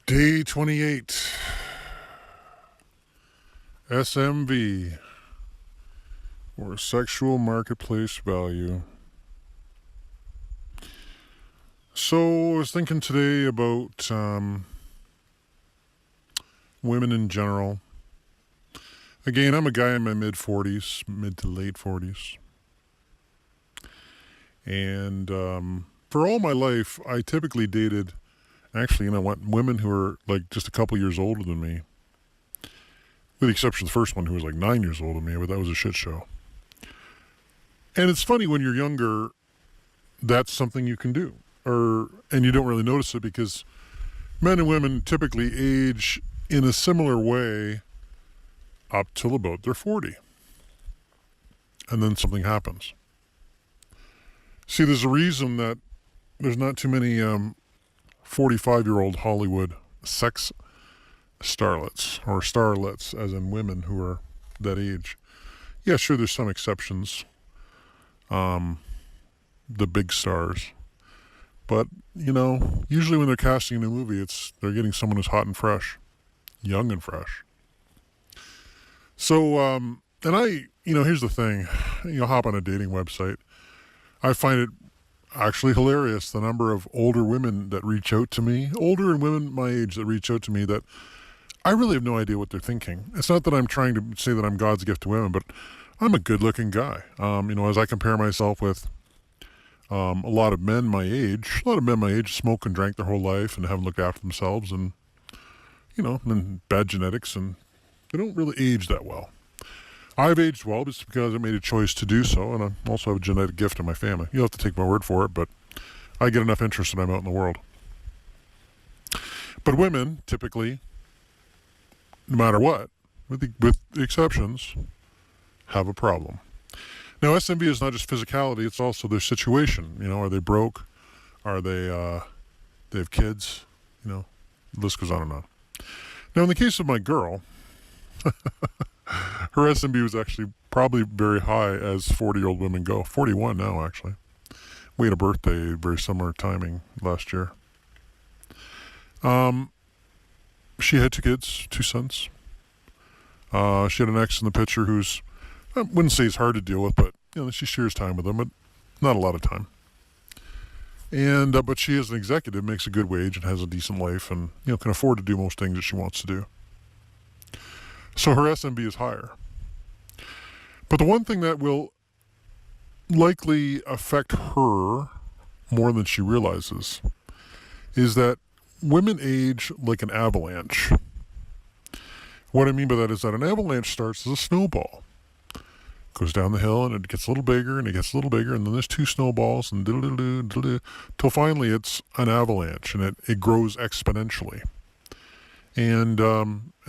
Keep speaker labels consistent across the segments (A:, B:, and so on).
A: Day 28. SMV, or sexual marketplace value. So I was thinking today about women in general. Again, I'm a guy in my mid-40s, mid to late 40s. And for all my life, I typically dated, actually, women who are like just a couple years older than me. With the exception of the first one who was like 9 years older than me, but that was a shit show. And it's funny when you're younger, that's something you can do. And you don't really notice it because men and women typically age in a similar way up till about they're 40. And then something happens. See, there's a reason that there's not too many 45-year-old Hollywood sex starlets, or starlets as in women who are that age. Yeah, sure, there's some exceptions. The big stars. But, usually when they're casting a new movie, they're getting someone who's hot and fresh. Young and fresh. So, here's the thing. Hop on a dating website. I find it actually hilarious, the number of older women that reach out to me, older and women my age that reach out to me that I really have no idea what they're thinking. It's not that I'm trying to say that I'm God's gift to women, but I'm a good-looking guy. As I compare myself with a lot of men my age smoke and drank their whole life and haven't looked after themselves and, and bad genetics, and they don't really age that well. I've aged well just because I made a choice to do so, and I also have a genetic gift in my family. You'll have to take my word for it, but I get enough interest when I'm out in the world. But women, typically, no matter what, with the exceptions, have a problem. Now, SMV is not just physicality, it's also their situation. Are they broke? Are they have kids? The list goes on and on. Now, in the case of my girl, her SMV was actually probably very high as 40-year-old women go. 41 now, actually. We had a birthday, very similar timing last year. She had 2 kids, 2 sons. She had an ex in the picture who's, I wouldn't say he's hard to deal with, but she shares time with him, but not a lot of time. And but she, as an executive, makes a good wage and has a decent life, and can afford to do most things that she wants to do. So her SMV is higher. But the one thing that will likely affect her more than she realizes is that women age like an avalanche. What I mean by that is that an avalanche starts as a snowball. Goes down the hill and it gets a little bigger and it gets a little bigger, and then there's 2 snowballs and till finally it's an avalanche, and it grows exponentially. And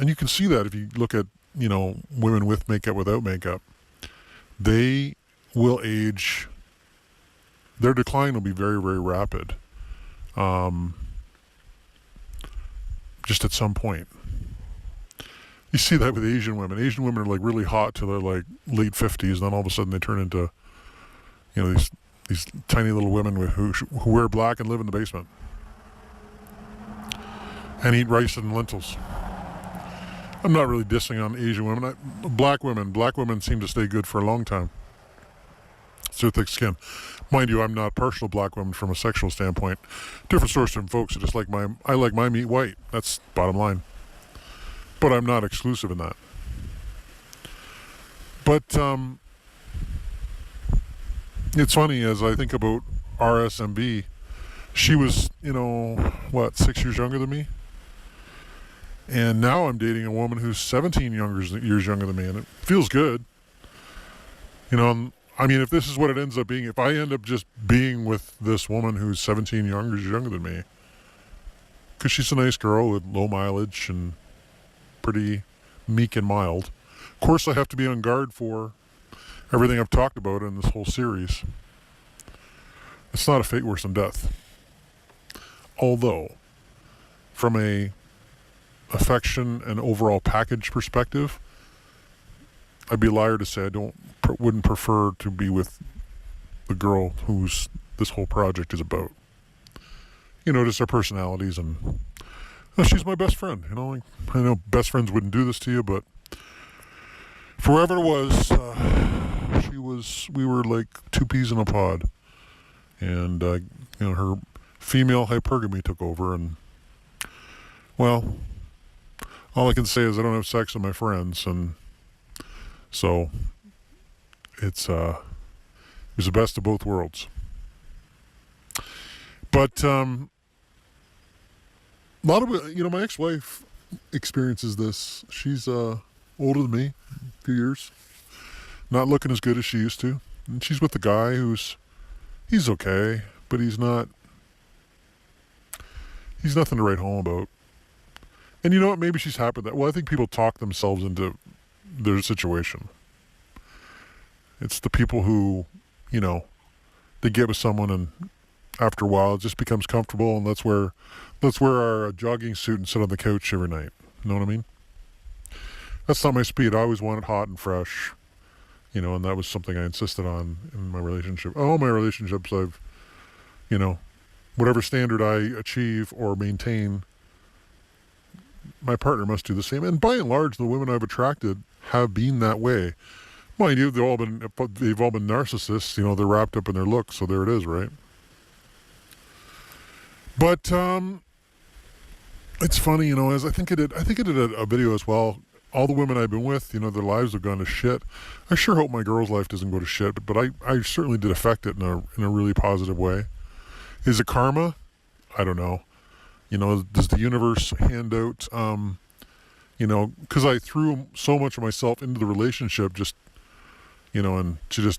A: you can see that if you look at women with makeup, without makeup, they will age. Their decline will be very, very rapid. Just at some point. You see that with Asian women. Asian women are like really hot till they're like late 50s, and then all of a sudden they turn into, these tiny little women who wear black and live in the basement and eat rice and lentils. I'm not really dissing on Asian women. Black women seem to stay good for a long time. It's their thick skin. Mind you, I'm not partial to black women from a sexual standpoint. Different source from folks who just I like my meat white. That's bottom line. But I'm not exclusive in that. But it's funny, as I think about RSMB, she was, 6 years younger than me? And now I'm dating a woman who's 17 years younger than me, and it feels good. If this is what it ends up being, if I end up just being with this woman who's 17 years younger than me, because she's a nice girl with low mileage and pretty meek and mild. Of course, I have to be on guard for everything I've talked about in this whole series. It's not a fate worse than death. Although, from a affection and overall package perspective, I'd be a liar to say I wouldn't prefer to be with the girl who's this whole project is about. Just our personalities and Well, she's my best friend. Like, I know best friends wouldn't do this to you, but for whatever it was, we were like two peas in a pod. And, her female hypergamy took over. And, well, all I can say is I don't have sex with my friends. And so it was the best of both worlds. But, a lot of it, my ex-wife experiences this. She's older than me, a few years. Not looking as good as she used to. And she's with a guy he's okay, but he's nothing to write home about. And you know what? Maybe she's happy with that. Well, I think people talk themselves into their situation. It's the people who, they get with someone and after a while it just becomes comfortable, and let's wear our jogging suit and sit on the couch every night. You know what I mean? That's not my speed. I always want it hot and fresh, and that was something I insisted on in my relationship. All my relationships, I've, whatever standard I achieve or maintain, my partner must do the same. And by and large, the women I've attracted have been that way. Mind you, they've all been narcissists. They're wrapped up in their looks, so there it is, right? But it's funny, as I think I did a video as well. All the women I've been with, their lives have gone to shit. I sure hope my girl's life doesn't go to shit, but I certainly did affect it in a really positive way. Is it karma? I don't know. Does the universe hand out, because I threw so much of myself into the relationship just, and because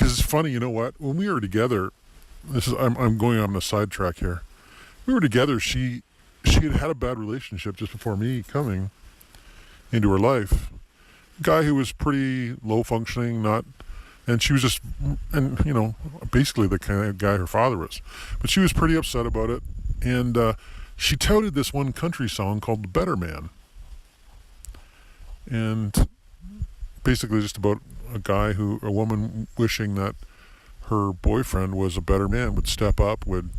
A: it's funny, you know what? When we were together, I'm going on a sidetrack here. We were together, she had a bad relationship just before me coming into her life. Guy who was pretty low functioning, and she was just, basically the kind of guy her father was. But she was pretty upset about it. And she touted this one country song called The Better Man. And basically just about a woman wishing that her boyfriend was a better man, would step up, would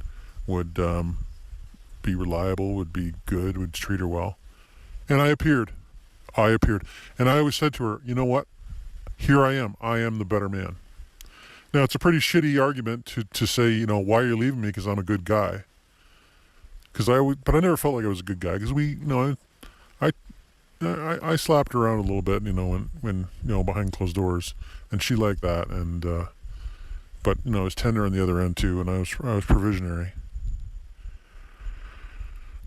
A: be reliable, would be good, would treat her well. And I appeared. And I always said to her, you know what? Here I am the better man. Now, it's a pretty shitty argument to say, why are you leaving me? Because I'm a good guy. But I never felt like I was a good guy, because I slapped her around a little bit, when behind closed doors, and she liked that, and but I was tender on the other end too, and I was provisionary.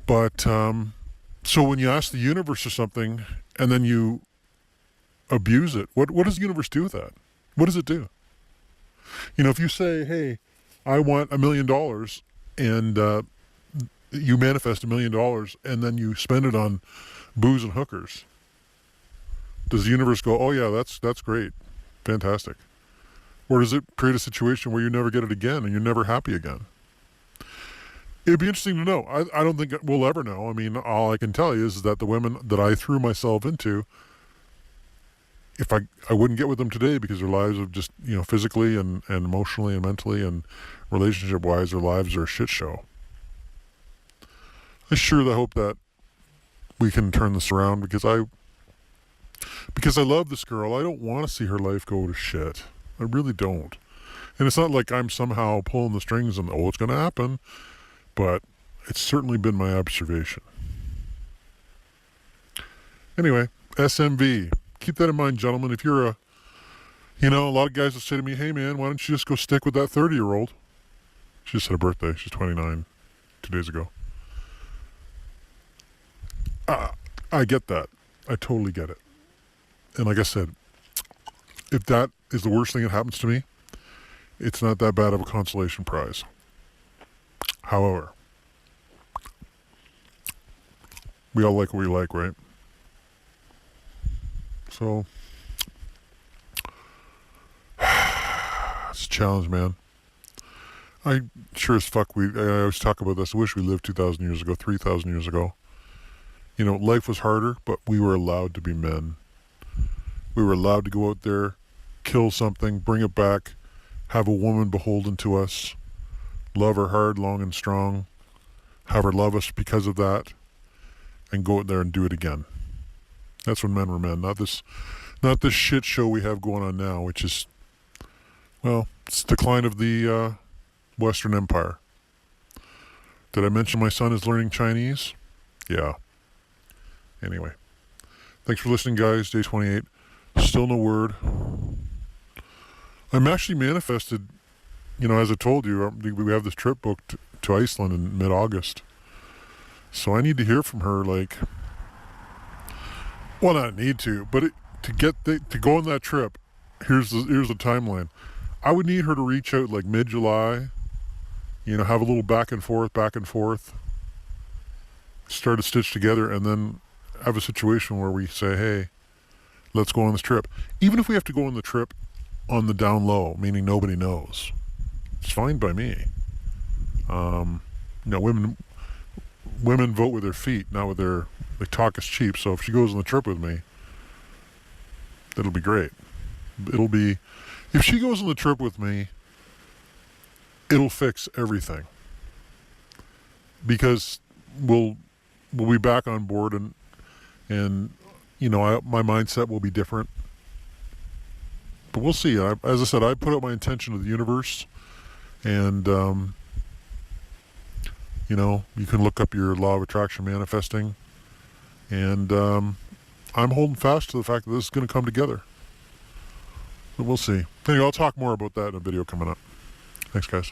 A: But so when you ask the universe for something and then you abuse it, what does the universe do with that? What does it do? If you say, hey, I want $1 million, and you manifest $1 million, and then you spend it on booze and hookers, does the universe go, oh yeah, that's great, fantastic? Or does it create a situation where you never get it again and you're never happy again? It'd be interesting to know. I don't think we'll ever know. I mean, all I can tell you is that the women that I threw myself into, if I wouldn't get with them today, because their lives have just, physically and emotionally and mentally and relationship-wise, their lives are a shit show. I sure hope that we can turn this around, because I love this girl. I don't want to see her life go to shit. I really don't. And it's not like I'm somehow pulling the strings and, it's going to happen. But it's certainly been my observation. Anyway, SMV. Keep that in mind, gentlemen. If you're a lot of guys will say to me, hey man, why don't you just go stick with that 30-year-old? She just had a birthday. She's 29 2 days ago. I get that. I totally get it. And like I said, if that is the worst thing that happens to me, it's not that bad of a consolation prize. However, we all like what we like, right? So, it's a challenge, man. I sure as fuck, I always talk about this. I wish we lived 2,000 years ago, 3,000 years ago. Life was harder, but we were allowed to be men. We were allowed to go out there, kill something, bring it back, have a woman beholden to us, love her hard, long, and strong, have her love us because of that, and go out there and do it again. That's when men were men, not this shit show we have going on now, which is, well, it's the decline of the Western Empire. Did I mention my son is learning Chinese? Yeah. Anyway, thanks for listening, guys. Day 28. Still no word. I'm actually manifested, as I told you, we have this trip booked to Iceland in mid-August. So I need to hear from her, well, not need to, but to go on that trip, here's the timeline. I would need her to reach out mid-July, have a little back and forth, start a stitch together, and then have a situation where we say, hey, let's go on this trip. Even if we have to go on the trip on the down low, meaning nobody knows, it's fine by me. Women vote with their feet, not with their, talk is cheap. So if she goes on the trip with me, it'll be great. If she goes on the trip with me, it'll fix everything, because we'll be back on board, and my mindset will be different. But we'll see. As I said, I put out my intention to the universe, and you can look up your law of attraction manifesting, and I'm holding fast to the fact that this is going to come together. But we'll see. Anyway, I'll talk more about that in a video coming up. Thanks, guys.